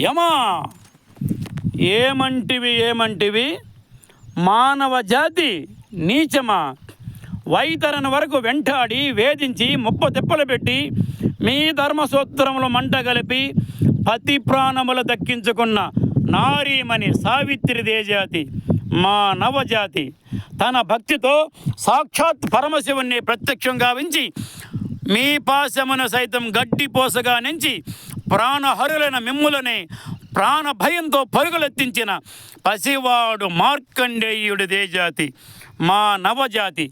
యమా ఏమంటివి మానవ జాతి నీచమా, వైతరణ వరకు వెంటాడి వేధించి ముప్ప తిప్పలు పెట్టి మీ ధర్మసూత్రములు మంట కలిపి పతి ప్రాణములు దక్కించుకున్న నారీమణి సావిత్రిదే జాతి మా నవజాతి. తన భక్తితో సాక్షాత్ పరమశివుణ్ణి ప్రత్యక్షం గావించి మీ పాశమును సైతం గడ్డిపోసగా నుంచి ప్రాణహరులైన మిమ్ములనే ప్రాణ భయంతో పరుగులెత్తించిన పసివాడు మార్కండేయుడిదే జాతి మా నవజాతి.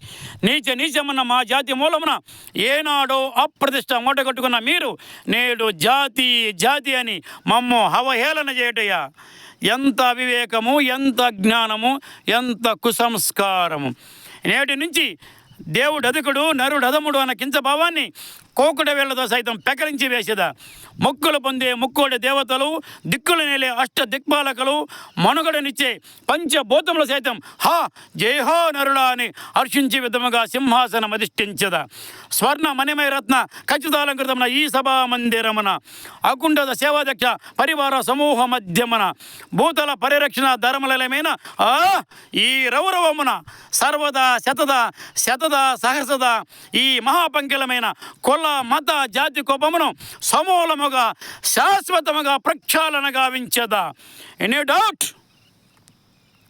నీచమన్న మా జాతి మూలమున ఏనాడో అప్రతిష్ట మూటగట్టుకున్న మీరు నేడు జాతి అని మమ్ము అవహేళన చేయటయ్యా. ఎంత అవివేకము, ఎంత జ్ఞానము, ఎంత కుసంస్కారము. నేటి నుంచి దేవుడు అధికుడు నరుడు అధముడు అన్న కించభావాన్ని కోకుడ వేళ్లతో సైతం పెకరించి వేసేదా. మొక్కులు పొందే ముక్కోడి దేవతలు, దిక్కులు నేలే అష్ట దిక్పాలకులు, మనుగడనిచ్చే పంచభూతములు సైతం హా జయహో నరుడా అని హర్షించే విధముగా సింహాసనం అధిష్ఠించదా. స్వర్ణ మణిమయ రత్న ఖచ్చితాలంకృతమున ఈ సభా మందిరమున అకుంఠిత సేవాధ్యక్ష పరివార సమూహ మధ్యమున భూతల పరిరక్షణ ధర్మలమైన ఈ రౌరవమున సర్వదా శతదా సహస్రదా ఈ మహాపంకిలమైన కుల మత జాతి కోపమును సమూలముగా శాశ్వతముగా ప్రక్షాళన గావించదా. Any doubt?